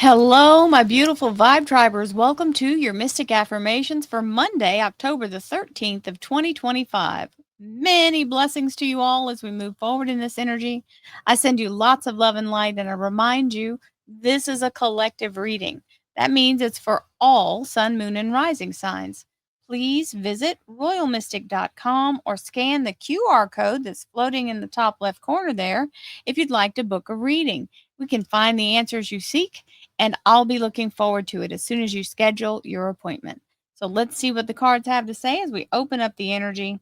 Hello, my beautiful Vibe Tribers. Welcome to your Mystic Affirmations for Monday, October the 13th of 2025. Many blessings to you all as we move forward in this energy. I send you lots of love and light, and I remind you this is a collective reading. That means it's for all sun, moon, and rising signs. Please visit royalmystic.com or scan the QR code that's floating in the top left corner there if you'd like to book a reading. We can find the answers you seek, and I'll be looking forward to it as soon as you schedule your appointment. So let's see what the cards have to say as we open up the energy.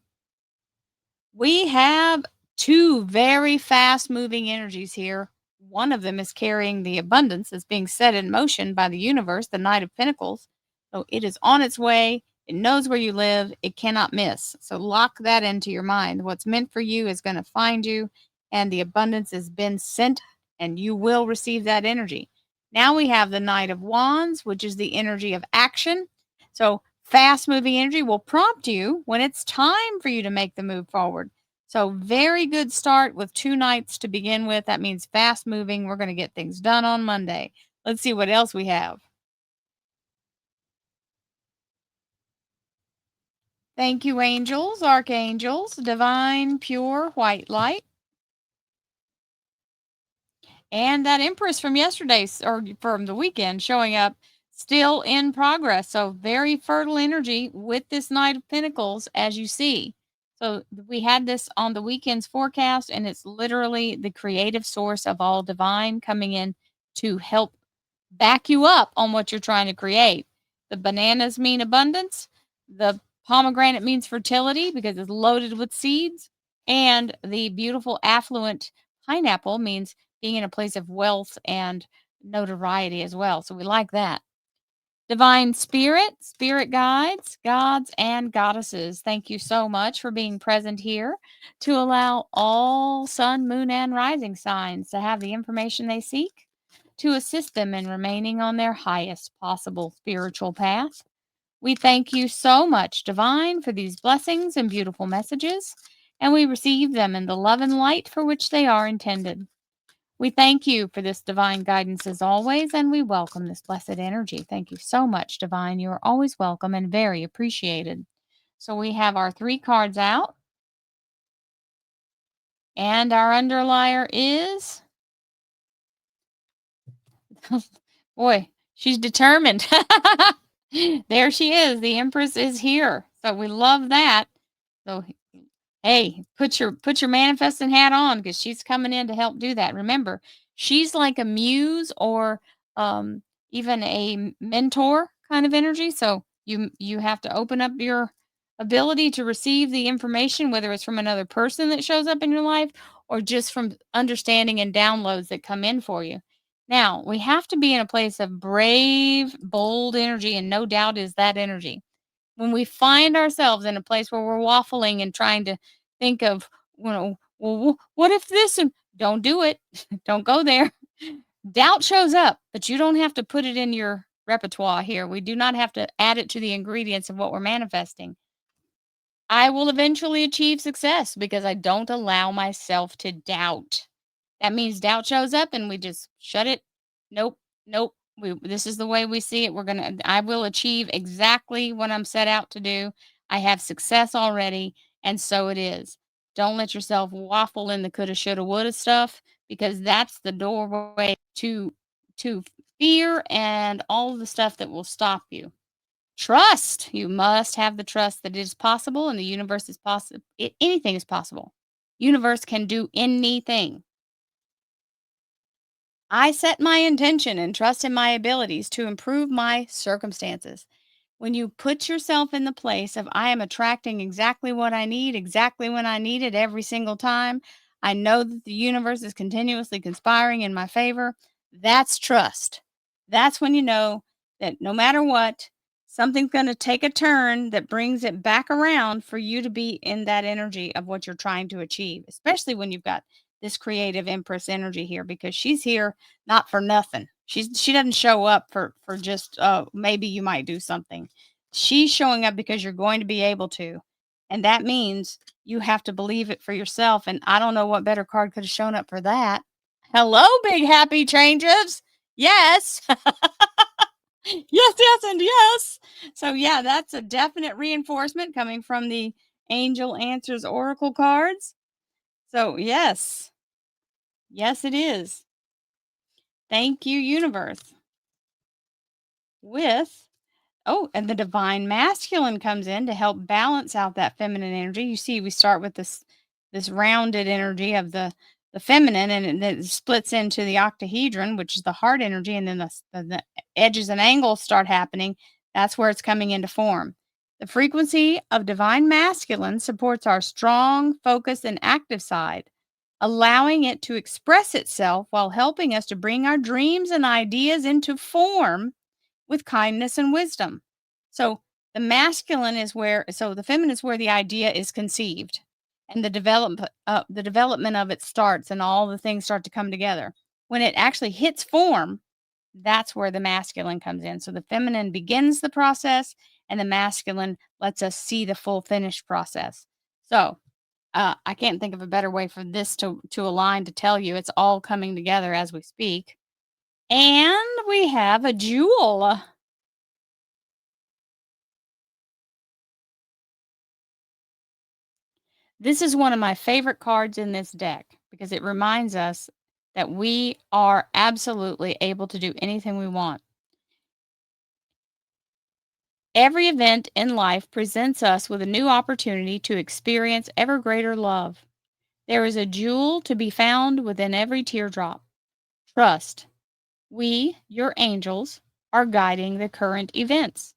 We have two very fast moving energies here. One of them is carrying the abundance that's being set in motion by the universe, the Knight of Pentacles. So it is on its way. It knows where you live. It cannot miss. So lock that into your mind. What's meant for you is going to find you, and the abundance has been sent, and you will receive that energy. Now we have the Knight of Wands, which is the energy of action. So fast moving energy will prompt you when it's time for you to make the move forward. So very good start with two nights to begin with. That means fast moving. We're going to get things done on Monday. Let's see what else we have. Thank you, angels, archangels, divine, pure, white light. And that Empress from yesterday or from the weekend showing up still in progress. So very fertile energy with this Knight of Pentacles, as you see. So we had this on the weekend's forecast, and it's literally the creative source of all divine coming in to help back you up on what you're trying to create. The bananas mean abundance. The pomegranate means fertility because it's loaded with seeds. And the beautiful affluent pineapple means being in a place of wealth and notoriety as well. So we like that. Divine Spirit, Spirit Guides, Gods, and Goddesses, thank you so much for being present here to allow all sun, moon, and rising signs to have the information they seek to assist them in remaining on their highest possible spiritual path. We thank you so much, Divine, for these blessings and beautiful messages, and we receive them in the love and light for which they are intended. We thank you for this divine guidance as always, and we welcome this blessed energy. Thank you so much, Divine. You are always welcome and very appreciated. So we have our three cards out, and our underlier is, boy, she's determined. There she is. The Empress is here. So we love that. So hey, put your manifesting hat on because she's coming in to help do that. Remember, she's like a muse or even a mentor kind of energy. So you have to open up your ability to receive the information, whether it's from another person that shows up in your life or just from understanding and downloads that come in for you. Now, we have to be in a place of brave, bold energy, and no doubt is that energy. When we find ourselves in a place where we're waffling and trying to think of, well, what if this, and don't do it. Don't go there. Doubt shows up, but you don't have to put it in your repertoire here. We do not have to add it to the ingredients of what we're manifesting. I will eventually achieve success because I don't allow myself to doubt. That means doubt shows up and we just shut it. Nope, nope. This is the way we see it. I will achieve exactly what I'm set out to do. I have success already, and so it is. Don't let yourself waffle in the coulda, shoulda, woulda stuff because that's the doorway to fear and all of the stuff that will stop you. Trust. You must have the trust that it is possible and the universe is possible. Anything is possible. Universe can do anything. I set my intention and trust in my abilities to improve my circumstances. When you put yourself in the place of, I am attracting exactly what I need, exactly when I need it every single time, I know that the universe is continuously conspiring in my favor. That's trust. That's when you know that no matter what, something's going to take a turn that brings it back around for you to be in that energy of what you're trying to achieve, especially when you've got this creative empress energy here because she's here not for nothing. She doesn't show up for just maybe you might do something. She's showing up because you're going to be able to. And that means you have to believe it for yourself. And I don't know what better card could have shown up for that. Hello, big happy changes. Yes. Yes, yes, and yes. So, yeah, that's a definite reinforcement coming from the Angel Answers Oracle cards. So, yes. Yes, it is. Thank you, universe. With Oh, and the divine masculine comes in to help balance out that feminine energy. You see, we start with this rounded energy of the feminine, and then it splits into the octahedron, which is the heart energy, and then the edges and angles start happening. That's where it's coming into form. The frequency of divine masculine supports our strong, focused, and active side, allowing it to express itself while helping us to bring our dreams and ideas into form with kindness and wisdom. So the feminine is where the idea is conceived and the development of it starts and all the things start to come together. When it actually hits form, that's where the masculine comes in. So the feminine begins the process and the masculine lets us see the full finished process. So I can't think of a better way for this to align to tell you it's all coming together as we speak. And we have a jewel. This is one of my favorite cards in this deck because it reminds us that we are absolutely able to do anything we want. Every event in life presents us with a new opportunity to experience ever greater love. There is a jewel to be found within every teardrop. Trust. We, your angels, are guiding the current events.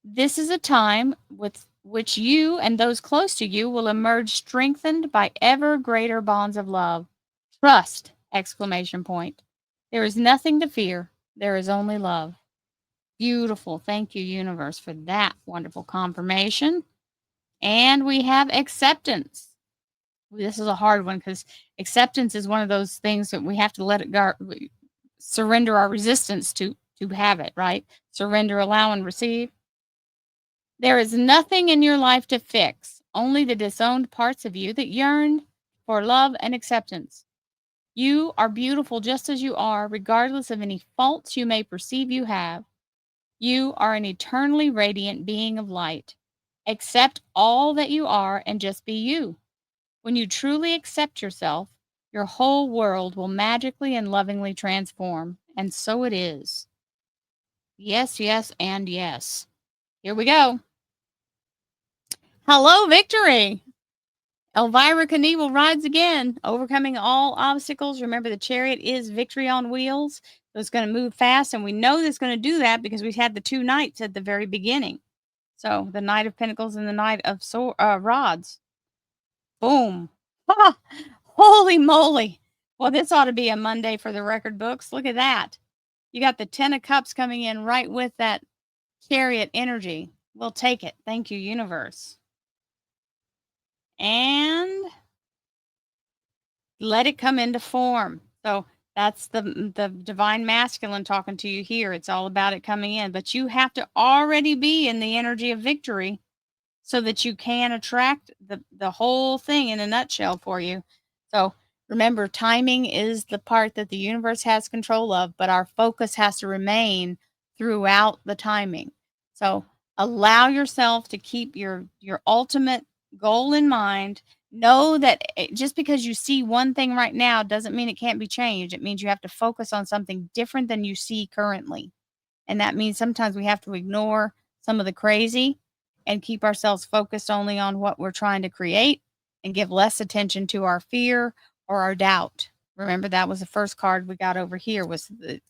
This is a time with which you and those close to you will emerge strengthened by ever greater bonds of love. Trust! Exclamation point. There is nothing to fear. There is only love. Beautiful. Thank you, universe, for that wonderful confirmation. And we have acceptance. This is a hard one because acceptance is one of those things that we have to let it go, surrender our resistance to have it, right? Surrender, allow, and receive. There is nothing in your life to fix, only the disowned parts of you that yearn for love and acceptance. You are beautiful just as you are, regardless of any faults you may perceive you have. You are an eternally radiant being of light. Accept all that you are and just be you. When you truly accept yourself, your whole world will magically and lovingly transform. And so it is. Yes, yes, and yes. Here we go. Hello, victory. Elvira Knievel rides again, overcoming all obstacles. Remember, the chariot is victory on wheels. So it's going to move fast, and we know it's going to do that because we had the two knights at the very beginning. So the Knight of Pentacles and the Knight of Rods. Boom. Ah, holy moly. Well, this ought to be a Monday for the record books. Look at that. You got the Ten of Cups coming in right with that chariot energy. We'll take it. Thank you, universe. And let it come into form. So that's the divine masculine talking to you here. It's all about it coming in, but you have to already be in the energy of victory so that you can attract the whole thing in a nutshell for you. So remember, timing is the part that the universe has control of, but our focus has to remain throughout the timing. So allow yourself to keep your ultimate goal in mind. Know that just because you see one thing right now doesn't mean it can't be changed. It means you have to focus on something different than you see currently. And that means sometimes we have to ignore some of the crazy and keep ourselves focused only on what we're trying to create and give less attention to our fear or our doubt. Remember, that was the first card we got over here was the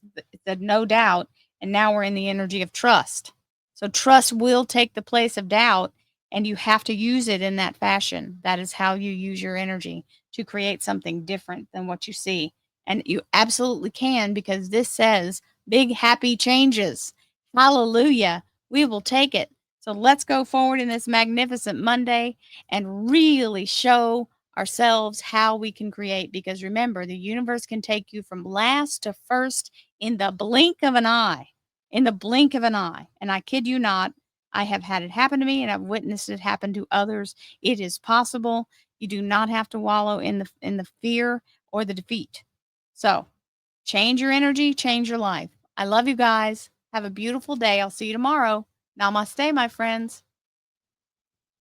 no doubt. And now we're in the energy of trust. So trust will take the place of doubt, and you have to use it in that fashion. That is how you use your energy to create something different than what you see. And you absolutely can, because this says big happy changes. Hallelujah. We will take it. So let's go forward in this magnificent Monday and really show ourselves how we can create. Because remember, the universe can take you from last to first in the blink of an eye. In the blink of an eye. And I kid you not, I have had it happen to me and I've witnessed it happen to others. It is possible. You do not have to wallow in the fear or the defeat. So Change your energy, change your life. I love you guys. Have a beautiful day. I'll see you tomorrow. Namaste, my friends.